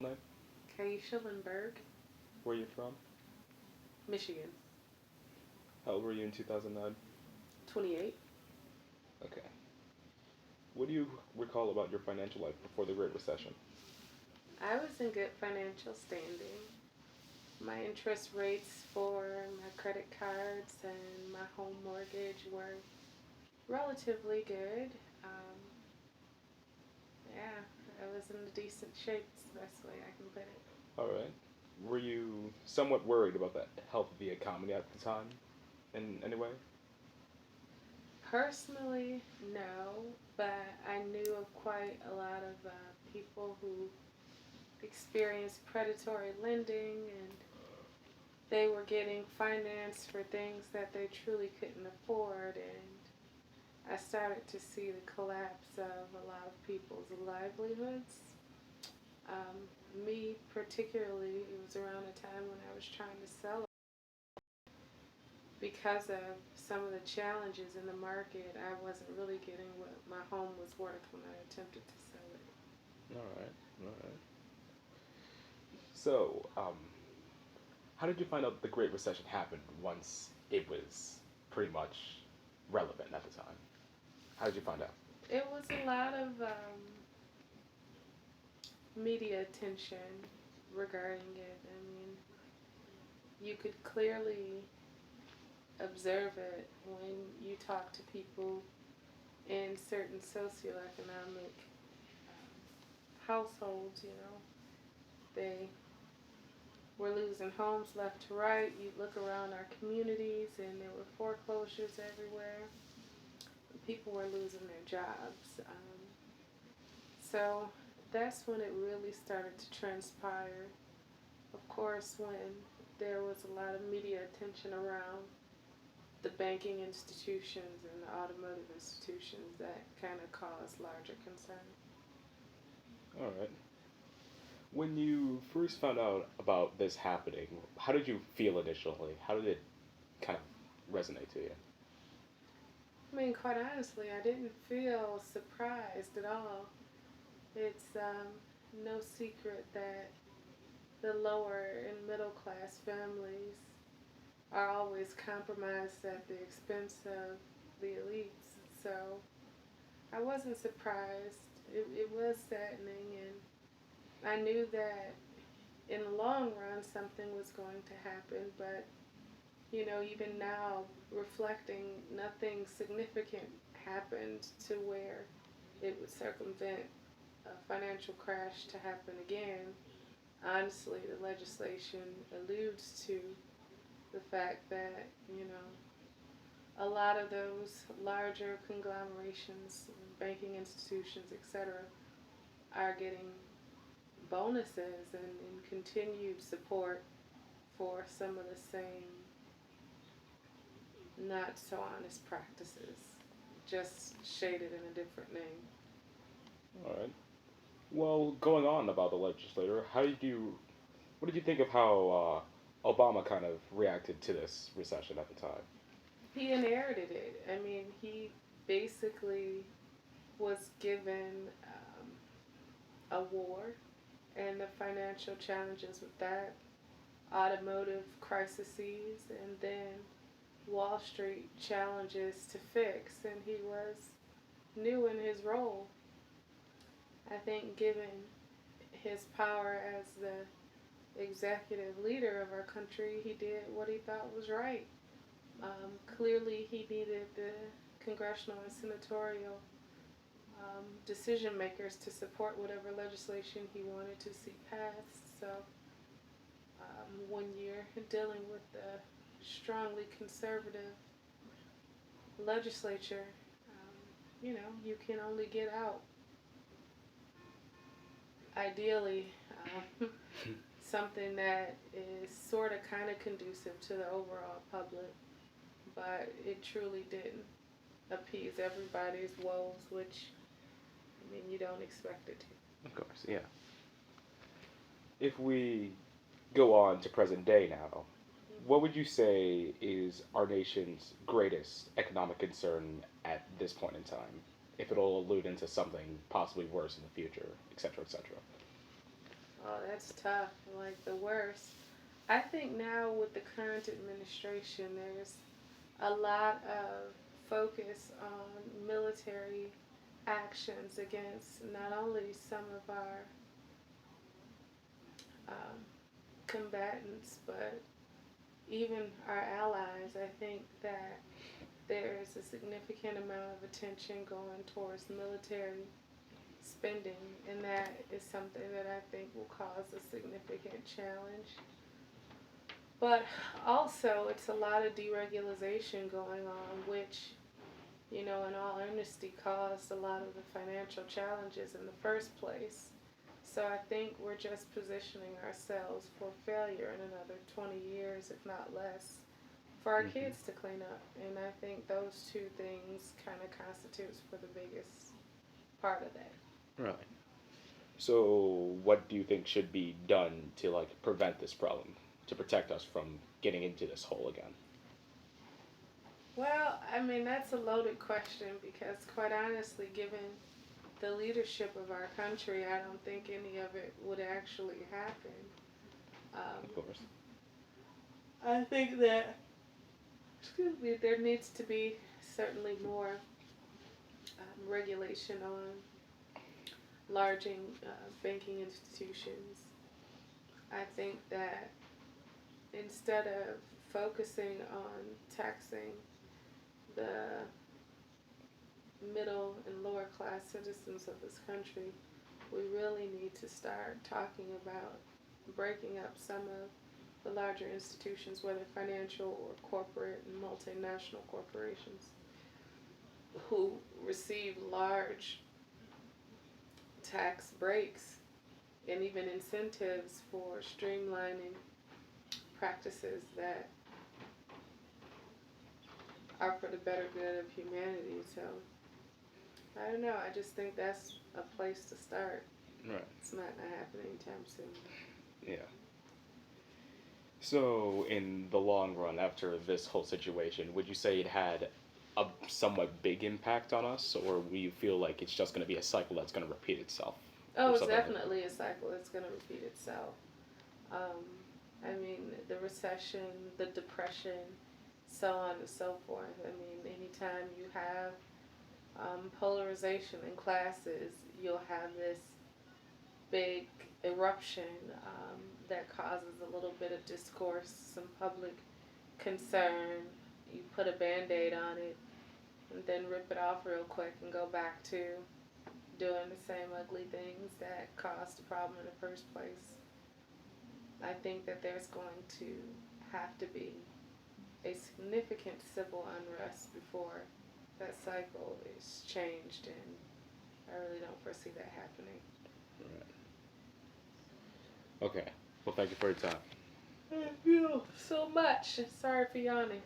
Nine? Kaisha Lindbergh, Where are you from? Michigan, How old were you in 2009? 28. Okay. What do you recall about your financial life before the Great Recession? I was in good financial standing. My interest rates for my credit cards and my home mortgage were relatively good. Um, yeah, I was in a decent shape, is the best way I can put it. All right. Were you somewhat worried about the health of the economy at the time in any way? Personally, no, but I knew of quite a lot of people who experienced predatory lending and they were getting financed for things that they truly couldn't afford. And I started to see the collapse of a lot of people's livelihoods. Me, particularly, it was around a time when I was trying to sell it. Because of some of the challenges in the market, I wasn't really getting what my home was worth when I attempted to sell it. All right. All right. So, how did you find out the Great Recession happened once it was pretty much relevant at the time? How did you find out? It was a lot of media attention regarding it. I mean, you could clearly observe it when you talk to people in certain socioeconomic households. They were losing homes left to right. You look around our communities and there were foreclosures everywhere. People were losing their jobs. So that's when it really started to transpire. Of course, when there was a lot of media attention around the banking institutions and the automotive institutions, that kind of caused larger concern. All right. When you first found out about this happening, how did you feel initially? How did it kind of resonate to you? I mean, quite honestly, I didn't feel surprised at all. It's no secret that the lower and middle class families are always compromised at the expense of the elites. So I wasn't surprised. It was saddening, and I knew that in the long run something was going to happen. But even now, reflecting, nothing significant happened to where it would circumvent a financial crash to happen again. Honestly, the legislation alludes to the fact that, a lot of those larger conglomerations, banking institutions, etc., are getting bonuses and continued support for some of the same not so honest practices, just shaded in a different name. All right. Well, going on about the legislator, what did you think of how Obama kind of reacted to this recession at the time? He inherited it. I mean, he basically was given a war and the financial challenges with that, automotive crises, and then Wall Street challenges to fix. And he was new in his role. I think, given his power as the executive leader of our country, he did what he thought was right. Clearly, he needed the congressional and senatorial decision makers to support whatever legislation he wanted to see passed. So, when you're dealing with a strongly conservative legislature, you can only get out ideally something that is sort of kind of conducive to the overall public, but it truly didn't appease everybody's woes, which, I mean, you don't expect it to. Of course, yeah. If we go on to present day now, what would you say is our nation's greatest economic concern at this point in time? If it'll allude into something possibly worse in the future, etc., etc. Oh, that's tough. Like the worst. I think now with the current administration, there's a lot of focus on military actions against not only some of our um, combatants, but even our allies. I think that there is a significant amount of attention going towards military spending, and that is something that I think will cause a significant challenge. But also, it's a lot of deregulation going on, which, in all honesty, caused a lot of the financial challenges in the first place. So I think we're just positioning ourselves for failure in another 20 years, if not less, for our Hmm. kids to clean up. And I think those two things kind of constitutes for the biggest part of that. Right. So, what do you think should be done to like prevent this problem, to protect us from getting into this hole again? Well, I mean, that's a loaded question because, quite honestly, given the leadership of our country, I don't think any of it would actually happen. Um, Of course. I think that, excuse me, there needs to be certainly more regulation on large banking institutions. I think that instead of focusing on taxing the middle and lower class citizens of this country, we really need to start talking about breaking up some of the larger institutions, whether financial or corporate and multinational corporations, who receive large tax breaks and even incentives for streamlining practices that are for the better good of humanity. So I don't know. I just think that's a place to start. Right. It's not happening anytime soon. Yeah. So, in the long run, after this whole situation, would you say it had a somewhat big impact on us, or do you feel like it's just going to be a cycle that's going to repeat itself, Oh, or it's something like that? definitely a cycle that's going to repeat itself. Um, I mean, the recession, the depression, so on and so forth. I mean, anytime you have polarization in classes, you'll have this big eruption that causes a little bit of discourse, some public concern. You put a band aid on it and then rip it off real quick and go back to doing the same ugly things that caused the problem in the first place. I think that there's going to have to be a significant civil unrest before that cycle is changed, and I really don't foresee that happening. Right. Okay. Well, thank you for your time. Thank you so much. Sorry for yawning.